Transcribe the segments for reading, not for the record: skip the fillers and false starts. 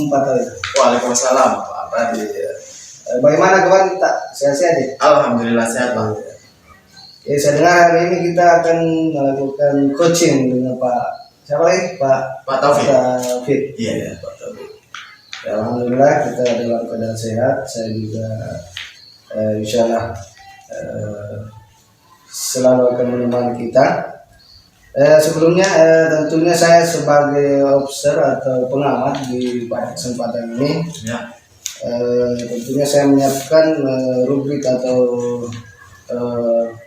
Pak Toy. Waalaikumsalam Pak Pradi. Bagaimana kawan kita? Sehat-sehat ya? Alhamdulillah sehat Pak. Ya, saya dengar hari ini kita akan melakukan coaching dengan Pak siapa lagi? Pak Taufik. Iya Pak Taufik. Ya, alhamdulillah kita dalam keadaan sehat. Saya juga insya Allah selalu akan menemani kita. Sebelumnya tentunya saya sebagai observer atau pengamat di pada kesempatan ini Ya. Tentunya saya menyiapkan rubrik atau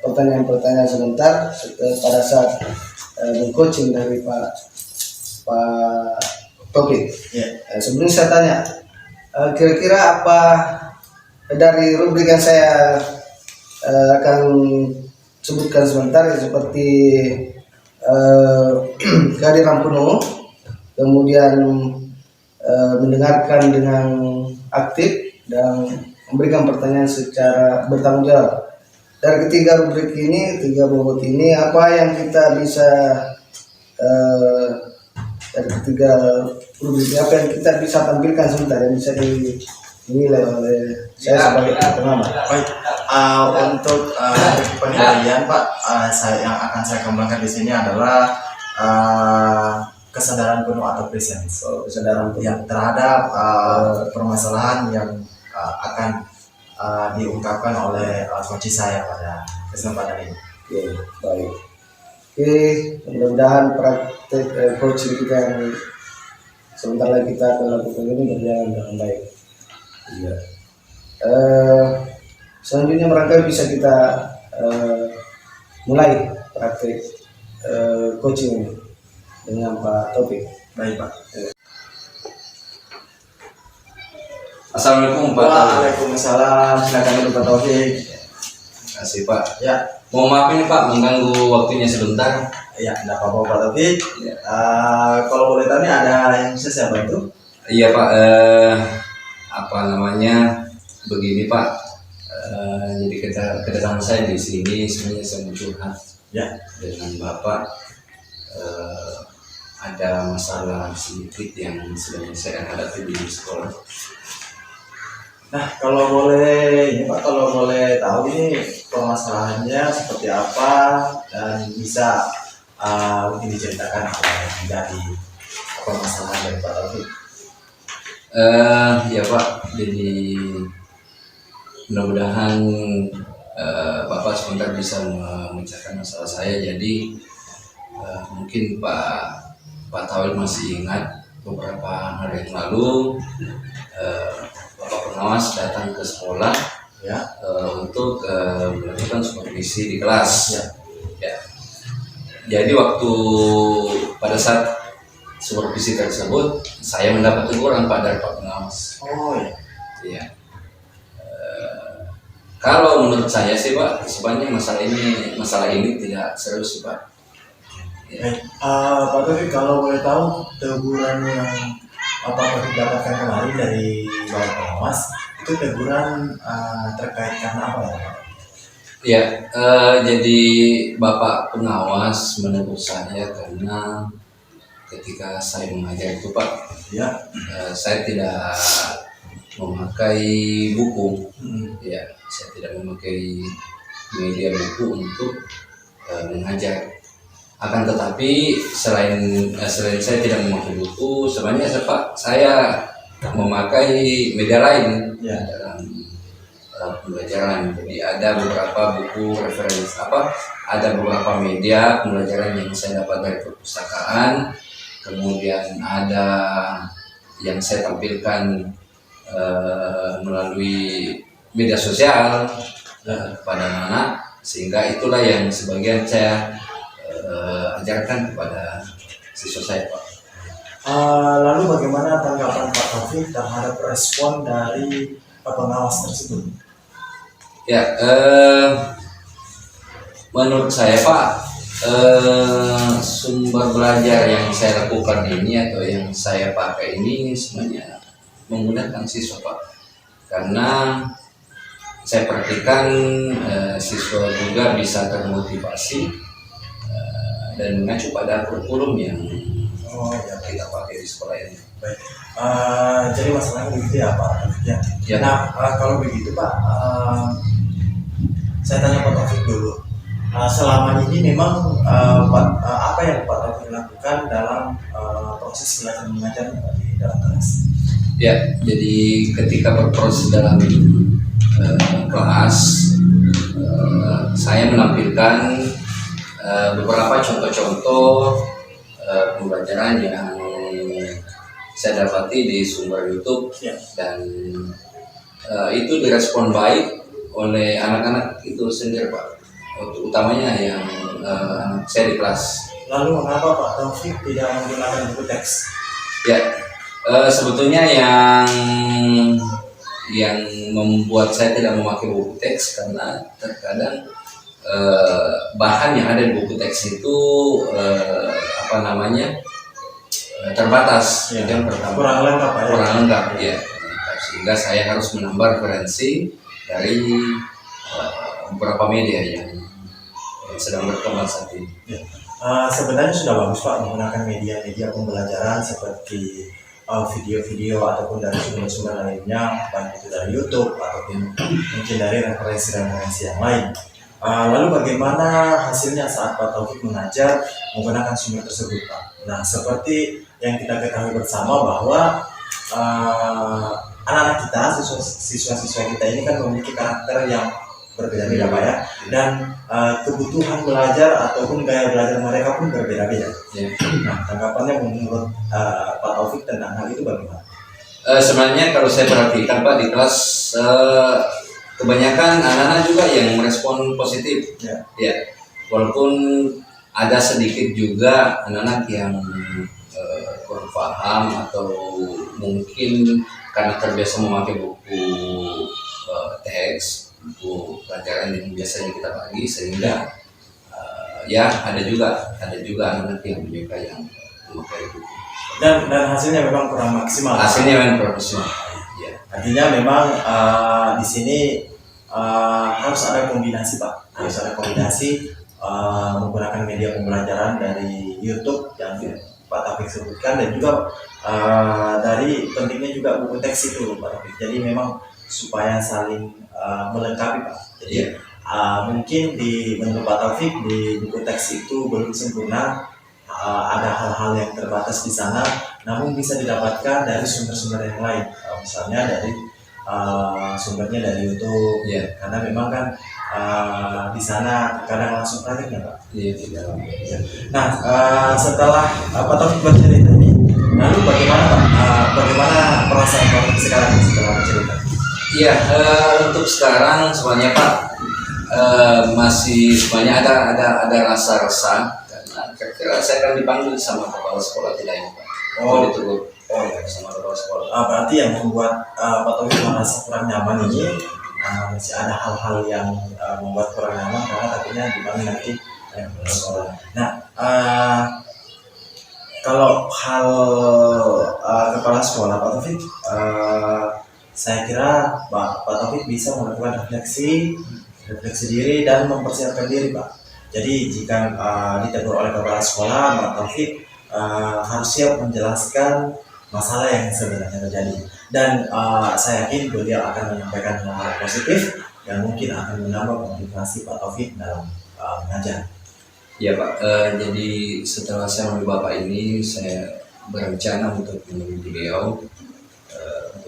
pertanyaan-pertanyaan sebentar pada saat coaching dari Pak Topik. Ya. Sebelumnya saya tanya, kira-kira apa dari rubrik yang saya akan sebutkan sebentar seperti kehadiran penuh, kemudian mendengarkan dengan aktif dan memberikan pertanyaan secara bertanggung jawab. Dari ketiga rubrik ini, tiga bobot ini, apa yang kita bisa dari ketiga rubrik ini, apa yang kita bisa tampilkan sebentar yang bisa dinilai oleh saya sebagai pengamat. Baik. Untuk penilaian Pak, yang akan saya kembangkan di sini adalah kesadaran penuh atau presence. Kesadaran penuh yang terhadap permasalahan yang akan diungkapkan oleh coach saya pada kesempatan ini. Oke, baik. Oke, mudah-mudahan praktek coaching kita yang sebentar lagi kita akan lakukan ini berjalan dengan baik. Iya. Selanjutnya barangkali bisa kita mulai praktek coaching dengan Pak Topik. Baik Pak. Assalamualaikum Pak. Waalaikumsalam. Silakan dulu Pak Taufik. Terima kasih Pak. Ya. Mohon maaf ini Pak mengganggu waktunya sebentar. Ya, tidak apa-apa Pak Taufik. Ya. Kalau boleh tahu nih ada yang bisa saya bantu? Iya Pak. Apa namanya? Begini Pak. Jadi kedatangan saya di sini sebenarnya saya mau curhat Ya. dengan Bapak. Ada masalah sedikit yang sedang saya hadapi di sekolah. Nah, kalau boleh ini Pak, kalau boleh tahu ini permasalahannya seperti apa dan bisa mungkin diceritakan apa yang menjadi permasalahan dari Pak Taufik. Ya Pak, jadi mudah-mudahan Bapak sebentar bisa memecahkan masalah saya. Jadi mungkin Pak Tawil masih ingat beberapa hari yang lalu Bapak pengawas datang ke sekolah Ya. untuk melakukan supervisi di kelas. Ya. Ya. Jadi waktu pada saat supervisi tersebut saya mendapat teguran Pak dari Pak pengawas. Oh ya. Ya. Kalau menurut saya sih Pak, sebenarnya masalah ini tidak serius sih Pak. Ya. Baik, Pak Taufik, kalau boleh tahu teguran yang Bapak dapatkan kemarin dari Bapak pengawas itu teguran terkait karena apa ya Pak? Ya, jadi Bapak pengawas menegur saya karena ketika saya mengajar itu Pak, Ya. saya tidak memakai buku. Hmm. Ya, saya tidak memakai media buku untuk mengajar. Akan tetapi selain saya tidak memakai buku, sebenarnya Pak, saya memakai media lain Ya. dalam pembelajaran. Jadi ada beberapa buku referensi ada beberapa media pembelajaran yang saya dapat dari perpustakaan, kemudian ada yang saya tampilkan melalui media sosial kepada anak-anak, sehingga itulah yang sebagian saya ajarkan kepada siswa saya, Pak. Lalu bagaimana tanggapan Pak Taufik terhadap respon dari pengawas tersebut? Ya, menurut saya, Pak, sumber belajar yang saya lakukan ini atau yang saya pakai ini semuanya menggunakan siswa, Pak. Karena saya perhatikan siswa juga bisa termotivasi dan mengacu pada kurikulum yang kita pakai di sekolah ini. Baik. Jadi masalahnya begitu ya Pak Taufik ya. Ya. Nah, kalau begitu Pak, saya tanya Pak Taufik dulu. Selama ini memang apa yang Pak Taufik lakukan dalam proses belajar mengajar di dalam kelas? Ya, jadi ketika berproses dalam kelas, saya menampilkan beberapa contoh-contoh pembelajaran yang saya dapati di sumber YouTube, Ya. dan itu direspon baik oleh anak-anak itu sendiri, Pak. Utamanya yang anak saya di kelas. Lalu mengapa Pak Taufik tidak menggunakan buku teks? Ya, sebetulnya yang membuat saya tidak memakai buku teks karena terkadang bahan yang ada di buku teks itu terbatas. Ya. Itu yang pertama. Kurang lengkap ya. Kurang lengkap, ya. Sehingga saya harus menambah referensi dari beberapa media yang sedang berkembang saat ini. Ya. Sebenarnya sudah bagus Pak menggunakan media-media pembelajaran seperti video-video ataupun dari sumber-sumber lainnya, baik itu dari YouTube ataupun mungkin dari referensi-referensi yang lain. Lalu bagaimana hasilnya saat Pak Taufik mengajar menggunakan sumber tersebut Pak? Nah, seperti yang kita ketahui bersama bahwa anak-anak kita, siswa-siswa kita ini kan memiliki karakter yang berbeda-beda Pak ya, dan kebutuhan belajar ataupun gaya belajar mereka pun berbeda-beda. Ya. Nah, tanggapannya menurut Pak Taufik tentang hal itu bagaimana? Sebenarnya kalau saya perhatikan, Pak, di kelas kebanyakan anak-anak juga yang merespon positif. Ya. Ya, walaupun ada sedikit juga anak-anak yang kurang paham atau mungkin karena terbiasa memakai buku teks, buku pelajaran yang biasanya kita bagi, sehingga ya ada juga anak-anak yang menyukai yang memakai buku. Dan hasilnya memang kurang maksimal. Hasilnya memang profesional. Ya. Artinya memang di sini harus ada kombinasi Pak, harus ada kombinasi menggunakan media pembelajaran dari YouTube yang Pak Taufik sebutkan, dan juga dari pentingnya juga buku teks itu Pak Taufik. Jadi memang supaya saling melengkapi Pak. Jadi mungkin menurut Pak Taufik di buku teks itu belum sempurna, ada hal-hal yang terbatas di sana, namun bisa didapatkan dari sumber-sumber yang lain, misalnya dari sumbernya dari YouTube, Ya. karena memang kan di sana kadang langsung prakteknya Pak. Iya, di dalam. Ya. Nah, setelah Pak Taufik bercerita ini, lalu bagaimana Pak? Bagaimana perasaan Pak Taufik sekarang setelah bercerita? Iya, untuk sekarang semuanya, Pak, masih semuanya ada rasa resah karena kira-kira saya akan dipanggil sama kepala sekolah tidak ya, Pak. Oh. Ditegur. Oh ya, sama kepala sekolah. Berarti yang membuat Pak Taufik merasa kurang nyaman ini masih ada hal-hal yang membuat kurang nyaman karena takutnya dipanggil nanti kepala sekolah. Nah, kalau hal kepala sekolah Pak Taufik, saya kira Pak Taufik bisa melakukan refleksi diri dan mempersiapkan diri Pak. Jadi jika ditegur oleh kepala sekolah, Pak Taufik harus siap menjelaskan masalah yang sebenarnya terjadi, dan saya yakin beliau akan menyampaikan hal-hal positif yang mungkin akan menambah motivasi Pak Taufik dalam mengajar. Ya Pak, jadi setelah saya menemui Bapak ini, saya berencana untuk menemui beliau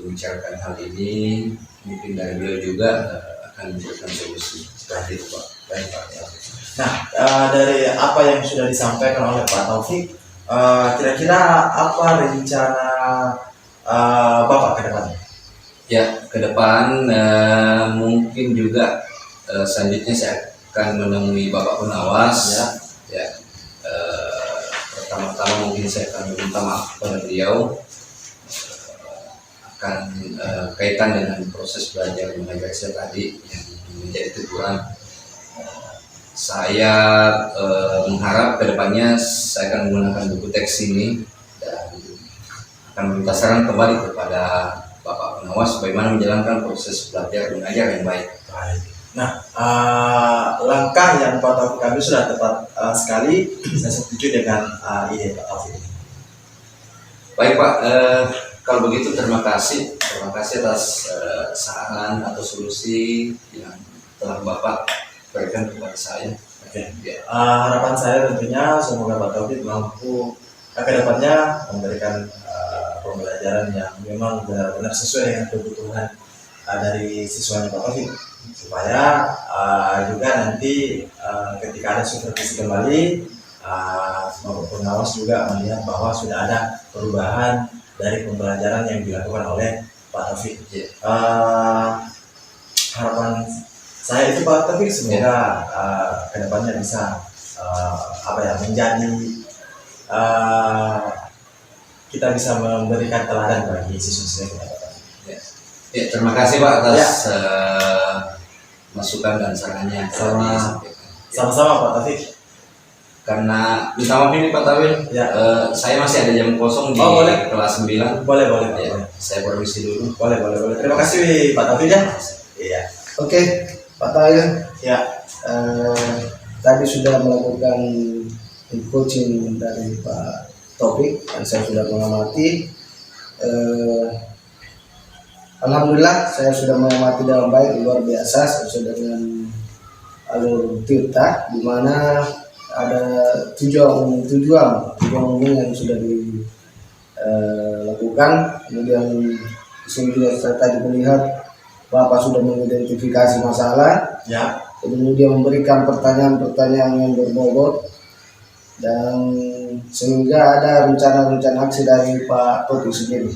membicarakan hal ini, mungkin dari beliau juga akan memberikan solusi seperti itu Pak. Baik Pak. Nah, dari apa yang sudah disampaikan oleh Pak Taufik, kira-kira apa rencana Bapak ke depannya? Ya, ke depan mungkin juga selanjutnya saya akan menemui Bapak Pengawas. Ya, pertama-tama mungkin saya akan meminta maaf kepada beliau akan kaitan dengan proses belajar mengajar saya tadi yang menjadi teguran. Saya mengharap kedepannya saya akan menggunakan buku teks ini dan akan meminta saran kembali kepada Bapak Pengawas bagaimana menjalankan proses belajar mengajar yang baik. Baik. Nah, langkah yang Pak Taufik ambil sudah tepat sekali. Saya setuju dengan ide Pak Taufik. Baik Pak, kalau begitu terima kasih atas saran atau solusi yang telah Bapak berikan kepada saya. Oke. Harapan saya tentunya semoga Pak Taufik mampu ke depannya memberikan pembelajaran yang memang benar-benar sesuai dengan kebutuhan dari siswanya Pak Taufik, supaya juga nanti ketika ada supervisi kembali, Bapak Pengawas juga melihat bahwa sudah ada perubahan dari pembelajaran yang dilakukan oleh Pak Taufik. Harapan saya itu Pak Taufik semoga kedepannya bisa menjadi kita bisa memberikan teladan bagi siswa-siswa kita. Ya, terima kasih Pak atas masukan dan sarannya. Sama-sama Pak Taufik. Karena minta maaf ini Pak Tawil, saya masih ada jam kosong di kelas 9. Boleh. Saya permisi dulu. Boleh. Terima kasih Pak Taufik ya. Iya. Oke, Pak Tawil. Ya. Tadi sudah melakukan coaching dari Pak Taufik dan saya sudah mengamati. Alhamdulillah saya sudah mengamati dengan baik, luar biasa sesuai dengan alur Tirta, di mana ada tujuan umum yang sudah dilakukan. Kemudian di sini juga saya tadi melihat Bapak sudah mengidentifikasi masalah, kemudian memberikan pertanyaan-pertanyaan yang berbobot, dan sehingga ada rencana-rencana aksi dari Pak Taufik sendiri.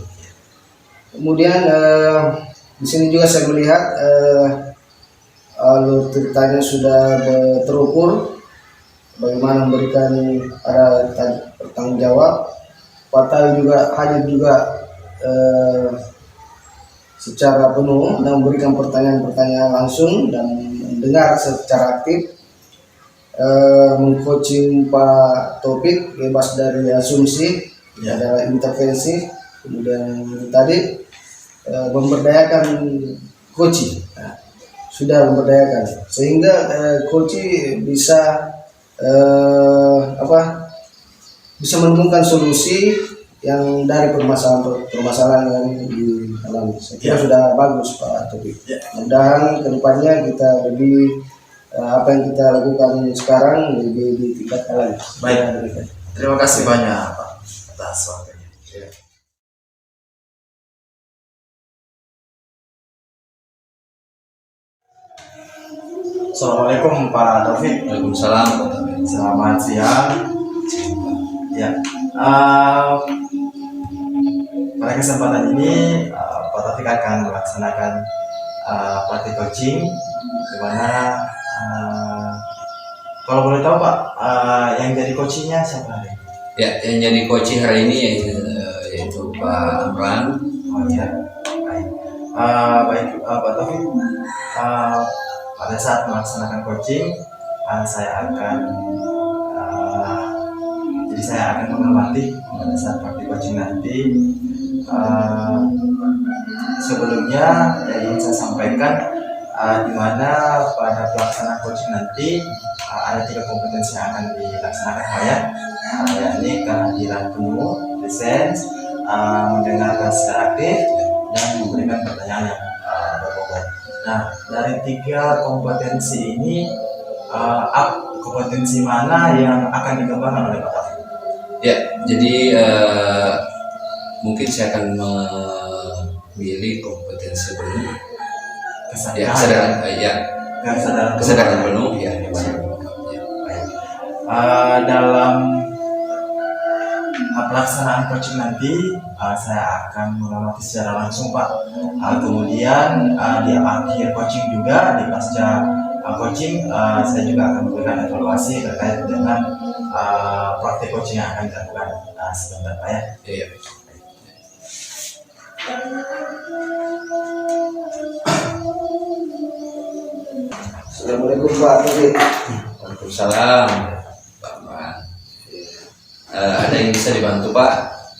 Kemudian di sini juga saya melihat alur ceritanya sudah terukur, bagaimana memberikan ada bertanggung jawab. Pak Taufik juga hadir juga secara penuh dan memberikan pertanyaan-pertanyaan langsung dan mendengar secara aktif, mengcoaching Pak Taufik bebas dari asumsi, adalah intervensi. Kemudian tadi memberdayakan coaching, sudah memberdayakan sehingga coaching bisa bisa menemukan solusi yang dari permasalahan yang dialami. Saya kira sudah bagus Pak Taufik. Mudah-mudahan kedepannya kita lebih apa yang kita lakukan sekarang lebih ditingkatkan lagi. Baik. Terima kasih banyak Pak atas waktunya. Assalamualaikum Pak Taufik. Waalaikumsalam Pak Tawil. Selamat siang. Ya. Pada kesempatan ini Pak Taufik akan melaksanakan praktik coaching, di mana kalau boleh tahu Pak, yang jadi coachingnya siapa hari ini? Ya, yang jadi coaching hari ini yaitu Pak Amran. Oh iya, baik. Baik Pak Taufik, pada saat melaksanakan coaching, saya akan mengamati pada saat praktik coaching nanti. Sebelumnya yang saya sampaikan, di mana pada pelaksanaan coaching nanti ada 3 kompetensi yang akan dilaksanakan yakni kehadiran penuh, presence, mendengarkan secara aktif, dan memberikan pertanyaan yang berbobot. Nah, dari 3 kompetensi ini, kompetensi mana yang akan dikembangkan oleh Pak Taufik? Ya, jadi mungkin saya akan milih kompetensi penuh, Kesadaran. kesadaran penuh, ya gimana? Ya, baik. Dalam pelaksanaan coaching nanti saya akan mengamati secara langsung Pak. Kemudian di akhir coaching juga, di pasca coaching, saya juga akan memberikan evaluasi terkait dengan praktik coaching yang akan dilakukan. Sebentar Pak ya. Iya. Assalamualaikum Pak Taufik. Waalaikumsalam, Pak Amran. Ada yang bisa dibantu Pak?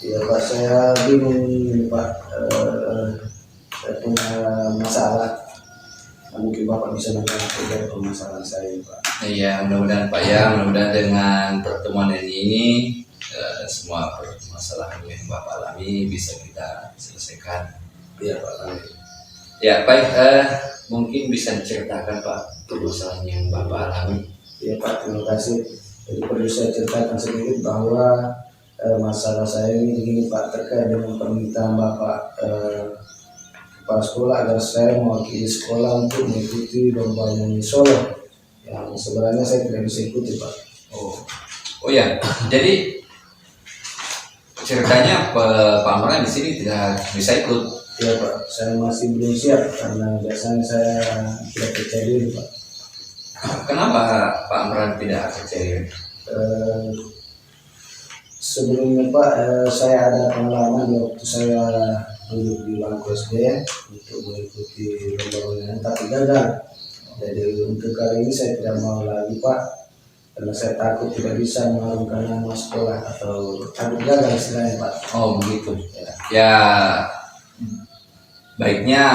Ya Pak, saya bingung ini Pak. Saya punya masalah. Mungkin Bapak bisa menjawab permasalahan saya Pak. Iya, mudah-mudahan Pak ya, mudah-mudahan dengan pertemuan ini semua permasalahan yang Bapak alami bisa kita selesaikan. Iya Pak. Ya baik, mungkin bisa diceritakan Pak permasalahan yang Bapak alami. Ya Pak, terima kasih. Jadi perlu saya ceritakan sedikit bahwa masalah saya ini begini Pak, terkait dengan permintaan Bapak kepala sekolah agar saya mewakili sekolah untuk mengikuti lomba nyanyi solo yang sebenarnya saya tidak bisa ikuti Pak. Oh ya, jadi ceritanya Pak Amran di sini tidak bisa ikut. Ya Pak, saya masih belum siap karena biasanya saya tidak percaya diri Pak. Kenapa Pak Amran tidak percaya? Sebelumnya Pak, saya ada pengalaman waktu saya duduk di bangku SD untuk mengikuti lomba-lomba tapi gagal. Jadi untuk kali ini saya tidak mau lagi Pak, karena saya takut tidak bisa mengharumkan nama sekolah atau takut gagal istilahnya Pak. Oh begitu. Ya baiknya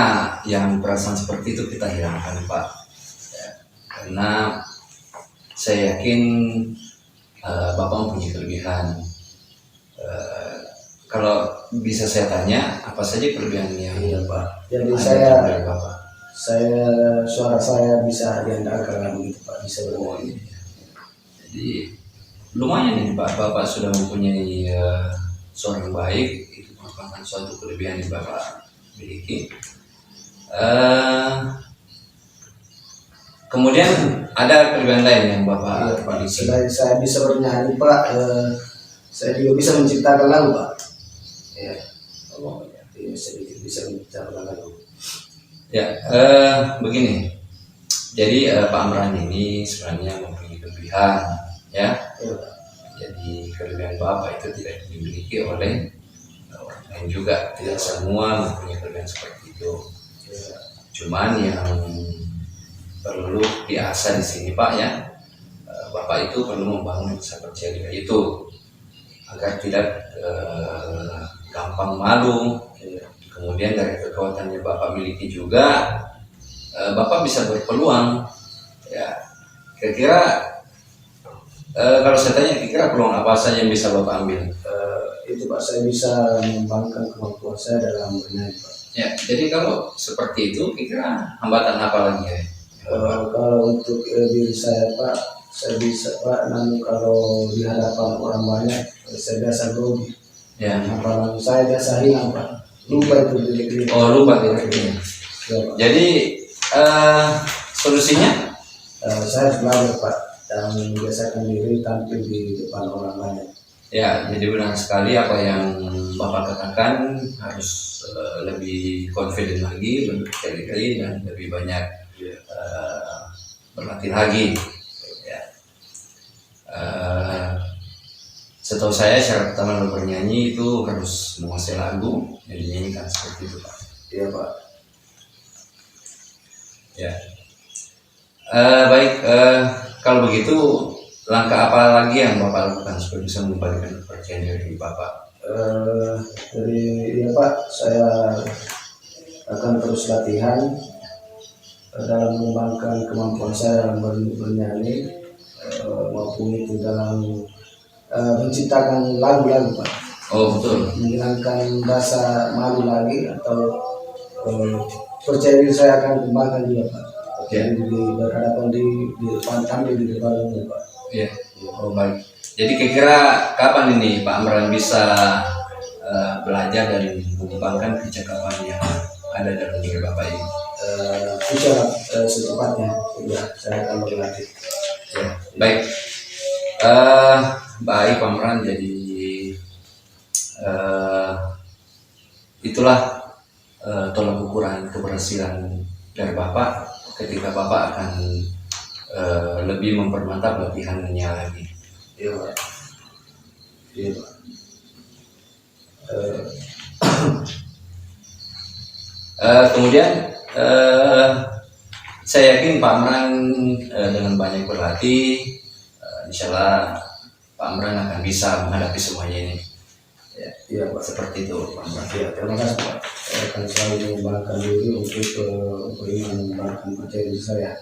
yang perasaan seperti itu kita hilangkan Pak. Ya, karena saya yakin Bapak mempunyai kelebihan. Kalau bisa saya tanya, apa saja kelebihan yang Pak. Jadi ada dari Bapak? suara saya bisa diandalkan begitu Pak, bisa bermain. Jadi lumayan ini Pak, Bapak sudah mempunyai suara yang baik, itu merupakan suatu kelebihan yang Bapak miliki. Kemudian ada kelebihan lain yang Bapak miliki. Selain saya bisa bernyanyi Pak, saya juga bisa menciptakan lagu Pak. Ya, sedikit bisa menciptakan lagu. Ya, begini. Jadi Pak Amran ini sebenarnya mempunyai kelebihan, ya. Jadi kelebihan Bapak itu tidak dimiliki oleh orang lain juga. Tidak semua mempunyai kelebihan seperti itu. Cuman yang perlu diasah di sini Pak ya, Bapak itu perlu membangun rasa percaya diri itu agar tidak gampang malu. Kemudian dari kekuatan yang Bapak miliki juga, Bapak bisa berpeluang. Ya, kira-kira kalau saya tanya, kira-kira peluang apa saja yang bisa Bapak ambil? Itu Pak, saya bisa mengembangkan kemampuan saya dalam bernyanyi Pak. Ya, jadi kalau seperti itu, kira-kira hambatan apa lagi ya? Kalau untuk diri saya Pak, saya bisa Pak, namun kalau di hadapan orang banyak, saya biasa grogi. Ya. Hafalan saya biasa hilang Pak. Lupa itu diri. Oh, lupa diri. Ya, Pak. Jadi solusinya? Saya harus belajar Pak dan membiasakan diri tampil di depan orang banyak. Ya, jadi benar sekali apa yang Bapak katakan, harus lebih confident lagi, lebih percaya diri dan lebih banyak berlatih lagi. Ya. Setahu saya syarat pertama dalam bernyanyi itu harus menguasai lagu yang dinyanyikan seperti itu Pak. Iya Pak. Ya. Baik, kalau begitu langkah apa lagi yang Bapak lakukan supaya bisa mengembalikan kepercayaan diri Bapak? Jadi ya Pak, saya akan terus latihan dalam mengembangkan kemampuan saya dalam bernyanyi maupun itu dalam menciptakan lagu-lagu Pak. Oh betul. Menghilangkan rasa malu lagi atau percaya diri saya akan kembangkan juga Pak. Jadi berhadapan di depan kami di depan umum Pak. Iya. Oh baik. Jadi kira-kira kapan ini Pak Amran bisa belajar dan mengembangkan kecakapan yang ada dalam diri Bapak ini. Bisa secepatnya, ya saya akan berlatih. Ya, baik. Baik Pak Amran, jadi itulah tolak ukuran keberhasilan dari Bapak ketika Bapak akan lebih mempermantap latihannya lagi. Iya Pak. Iya Pak. Kemudian saya yakin Pak Amran dengan banyak berlatih, insya Allah Pak Amran akan bisa menghadapi semuanya ini. Ya, Iya Pak. seperti itu Pak Amran. Ya, terima kasih Pak. Saya akan selalu mengembangkan diri untuk mengembangkan percaya diri saya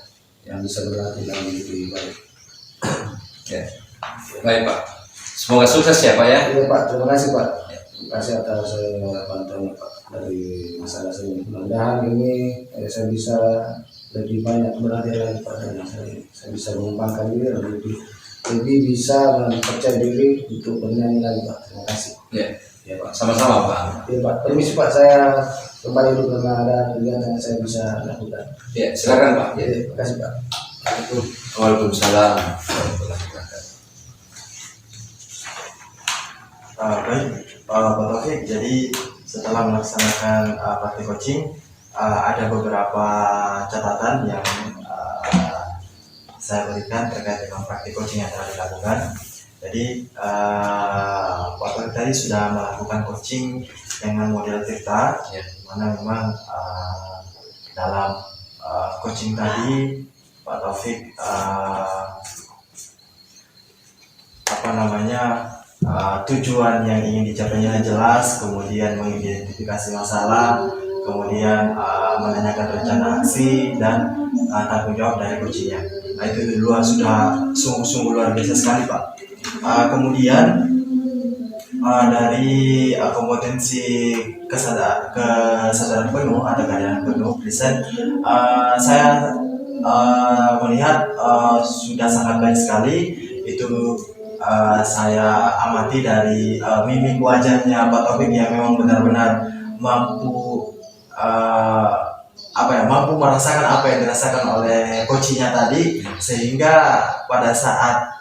yang bisa berlatih dalam lebih baik. Ya. Baik Pak, semoga sukses ya Pak ya. Iya Pak, terima kasih Pak. Terima kasih atas bantuannya Pak dari masalah saya. Mudah-mudahan ini saya bisa lebih banyak berlatih lagi Pak, dan saya bisa mengembangkan diri lebih bisa percaya diri untuk bernyanyi lagi Pak. Terima kasih. Ya, Ya Pak. sama-sama Pak. Iya Pak, permisi Pak, saya kembali dulu karena ada kegiatan yang saya bisa lakukan. Ya, silakan Pak. Ya. Terima kasih Pak. Waalaikumsalam warahmatullahi wabarakatuh. Baik, Pak Taufik. Jadi setelah melaksanakan praktik coaching, ada beberapa catatan yang saya berikan terkait dengan praktik coaching yang telah dilakukan. Jadi Pak Taufik tadi sudah melakukan coaching dengan model Tirta, ya, mana memang dalam coaching tadi Pak Taufik tujuan yang ingin dicapainya jelas, kemudian mengidentifikasi masalah, kemudian menanyakan rencana aksi dan tanggung jawab dari coachingnya. Nah, itu sudah sungguh-sungguh luar biasa sekali Pak. Kemudian dari kompetensi kesadaran penuh atau kesadaran penuh present, saya melihat sudah sangat baik sekali. Itu saya amati dari mimik wajahnya Pak Taufik yang memang benar-benar mampu mampu merasakan apa yang dirasakan oleh coachingnya tadi, sehingga pada saat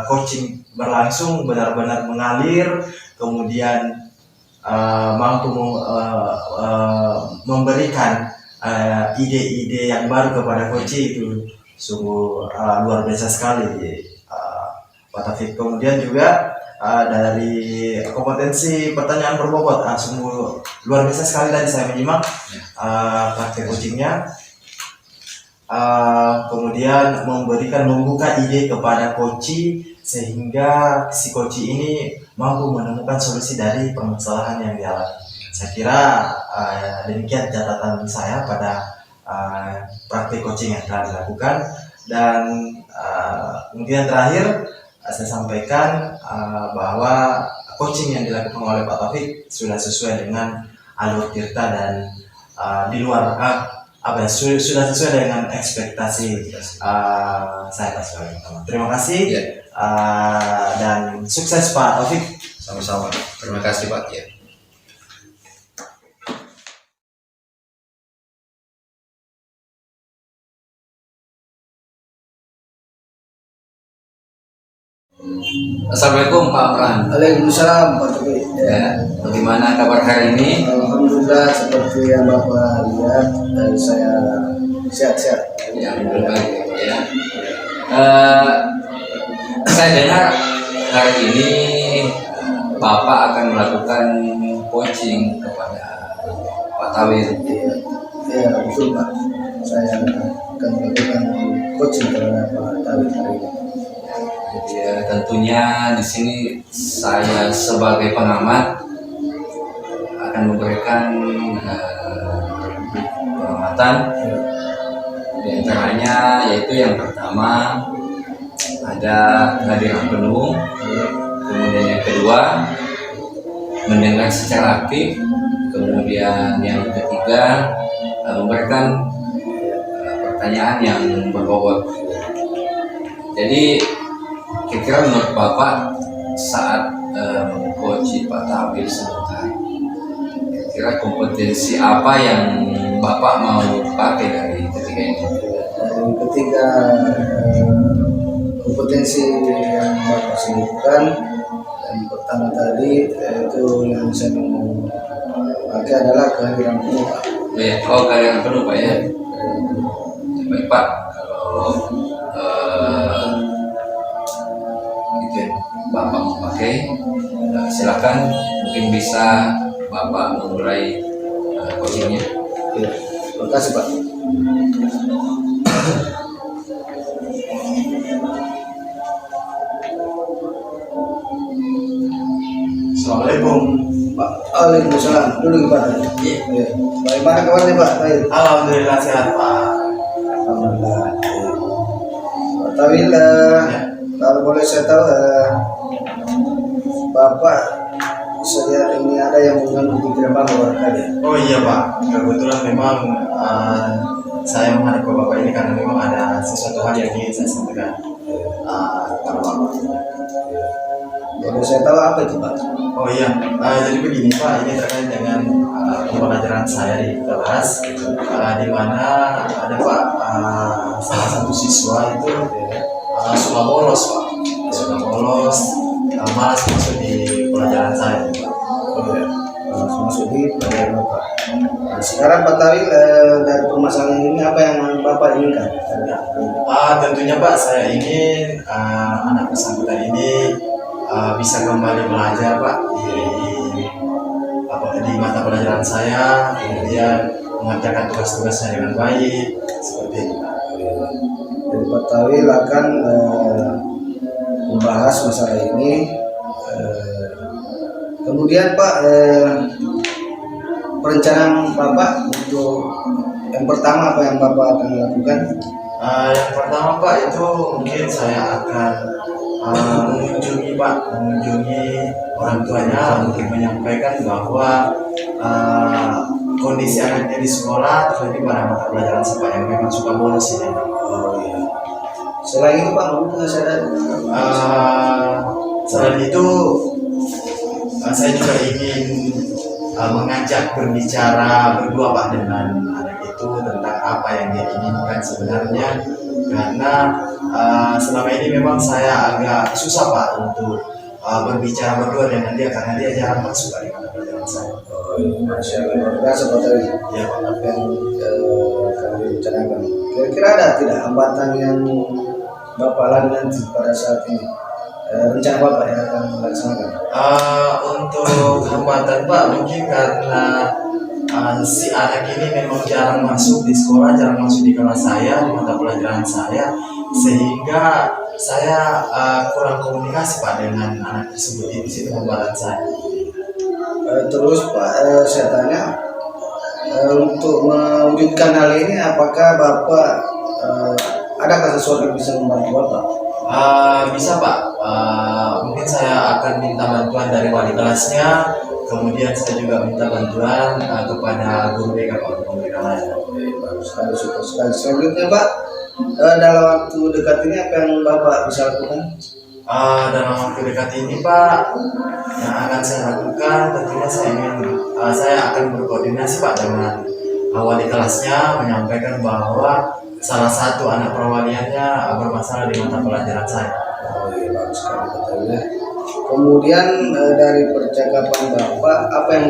coaching berlangsung benar-benar mengalir, kemudian mampu memberikan ide-ide yang baru kepada coach. Itu sungguh luar biasa sekali Pak Taufik. Kemudian juga dari kompetensi pertanyaan berbobot, sungguh luar biasa sekali tadi saya menyimak praktek coachingnya. Kemudian membuka ide kepada coach, sehingga si coach ini mampu menemukan solusi dari permasalahan yang dialami. Saya kira demikian catatan saya pada praktik coaching yang telah dilakukan. Dan kemudian terakhir saya sampaikan bahwa coaching yang dilakukan oleh Pak Taufik sudah sesuai dengan alur Tirta dan di luar sudah sesuai dengan ekspektasi saya sebagai teman. Terima kasih dan sukses Pak Taufik. Sama-sama. Terima kasih Pak. Ya. Assalamualaikum Pak Amran. Waalaikumsalam Pak Taufik. Ya, bagaimana kabar hari ini? Alhamdulillah, seperti yang Bapak lihat, dan saya sehat-sehat. Ya, baik ya. Saya dengar hari ini Bapak akan melakukan coaching kepada Pak Tawil. Iya, betul Pak. Saya akan melakukan coaching terhadap Pak Tawil hari ini. Ya, tentunya di sini saya sebagai pengamat akan memberikan pengamatan. Di antaranya yaitu yang pertama ada kehadiran penuh, kemudian yang kedua mendengar secara aktif, kemudian yang ketiga memberikan pertanyaan yang berbobot. Jadi kira-kira menurut Bapak saat mengcoach Pak Tawil sebentar, kira-kira kompetensi apa yang Bapak mau pakai dari ketiga ini? Dari ketiga kompetensi yang Bapak sebutkan, yang pertama tadi yaitu yang saya mau pakai adalah kehadiran penuh, Pak. Ya, kehadiran penuh Pak ya. Baik Pak, kalau itu yang Bapak mau pakai, silakan, mungkin bisa Bapak memulai coachingnya. Ya, terima kasih Pak. Assalamualaikum. Pak, waalaikumsalam. Dulu Pak. Iya. Ya. Bagaimana kabarnya Pak? Baik. Alhamdulillah sehat Pak. Alhamdulillah. Pak Tawil, kalau boleh saya tahu, Bapak saya ini ada yang mengganggu pikiran Bapak barangkali. Oh iya Pak, kebetulan memang saya menghadap ke Bapak ini karena memang ada sesuatu hal yang ingin saya sampaikan kepada Bapak. Boleh saya tahu apa itu Pak? Oh iya, jadi begini Pak, ini terkait dengan pembelajaran saya di kelas, di mana ada Pak salah satu siswa itu suka bolos Pak, suka bolos, malas masuk di pelajaran saya Pak. Langsung masuk di pelajaran Bapak. Nah, sekarang Pak Tawil, dari permasalahan ini apa yang Bapak inginkan? Tentunya Pak, saya ingin anak bersangkutan ini bisa kembali belajar Pak di mata pelajaran saya, kemudian mengerjakan tugas-tugasnya dengan baik seperti itu Pak. Jadi Pak Tawil akan membahas masalah ini. Kemudian Pak, perencanaan Bapak untuk yang pertama apa yang Bapak akan lakukan? Yang pertama Pak, itu mungkin saya akan mengunjungi orang tuanya untuk menyampaikan bahwa kondisi anaknya di sekolah terjadi pada mata pelajaran Pak yang memang suka bolos ini. Oh iya. Selain itu Pak, mungkin saya selain itu saya juga ingin mengajak berbicara berdua Pak dengan anak itu tentang apa yang dia inginkan sebenarnya, karena selama ini memang saya agak susah Pak untuk berbicara berdua dengan dia karena dia jarang masuk di mana pelajaran saya. Oh iya, Masya Allah, luar biasa Pak Tawil. Ya Pak. Apa yang kami rencanakan. Kira-kira ada tidak hambatan yang Bapak alami nanti pada saat ini? Rencana Bapak yang akan melaksanakan? Untuk hambatan Pak, mungkin karena si anak ini memang jarang masuk di sekolah, jarang masuk di kelas saya, di mata pelajaran saya, sehingga saya kurang komunikasi Pak dengan anak tersebut. Di situ hambatan saya. Terus Pak, saya tanya, untuk mewujudkan hal ini, apakah Bapak adakah sesuatu yang bisa membantu Bapak? Bisa Pak, mungkin saya akan minta bantuan dari wali kelasnya, kemudian saya juga minta bantuan kepada guru BK Pak, guru BK lain. Bagus sekali, super sekali. Selanjutnya Pak, dalam waktu dekat ini apa yang Bapak bisa lakukan? Dalam waktu dekat ini Pak, yang akan saya lakukan tentunya saya akan berkoordinasi Pak dengan wali kelasnya, menyampaikan bahwa salah satu anak perwaliannya bermasalah di mata pelajaran saya. Oh iya, bagus sekali betulnya. Kemudian dari percakapan Bapak, apa yang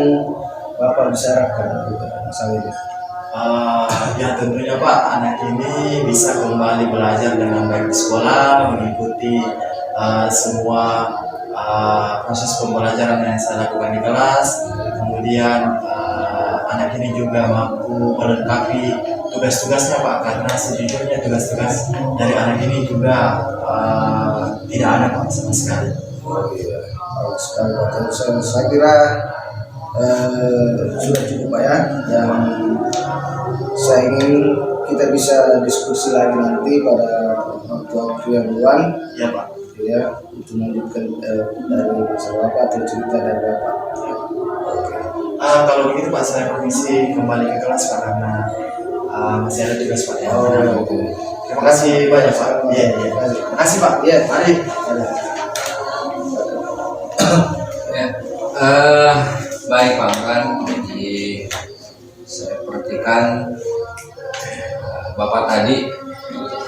Bapak bisa harapkan untuk masalah ini? Ya tentunya Pak, anak ini bisa kembali belajar dengan baik di sekolah, mengikuti semua proses pembelajaran yang saya lakukan di kelas. Kemudian anak ini juga mampu melengkapi tugas-tugasnya Pak, karena sejujurnya tugas-tugas dari anak ini juga tidak ada Pak sama sekali. Oh iya, bagus sekali Pak. Saya kira sudah cukup Pak ya. Dan saya ingin kita bisa diskusi lagi nanti pada waktu yang luang. Ya Pak. Ya, untuk melanjutkan dari masalah Bapak atau cerita dari Bapak. Oke. Kalau begitu Pak, saya permisi kembali ke kelas Pak, karena masih ada tugas Pak ya. Oke. Terima kasih banyak Pak. Iya, iya. Terima kasih Pak. Iya. Mari. Ya. Baik Pak Amran, jadi saya perhatikan Bapak tadi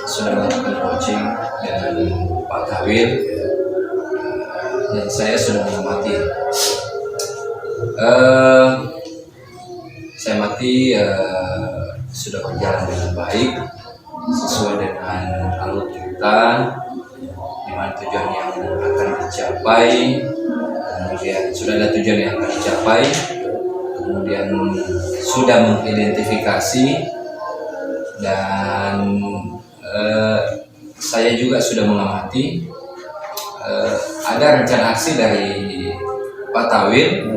sudah melakukan coaching dengan Pak Tawil, dan saya sudah mengamati. Saya amati sudah berjalan dengan baik sesuai dengan alur kita, di mana tujuan yang akan dicapai, kemudian sudah ada tujuan yang akan dicapai, kemudian sudah mengidentifikasi, dan saya juga sudah mengamati ada rencana aksi dari Pak Tawil,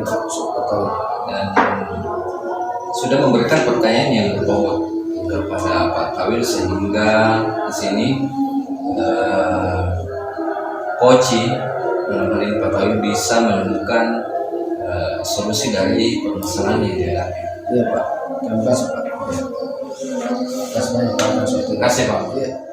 dan sudah memberikan pertanyaan yang berbobot kepada Pak Tawil, sehingga di sini Koci dalam hal ini Pak Tawil bisa menemukan solusi dari permasalahan yang dihadapi. Iya Pak, terima kasih Pak. Terima kasih banyak Pak. Terima kasih Pak. Iya.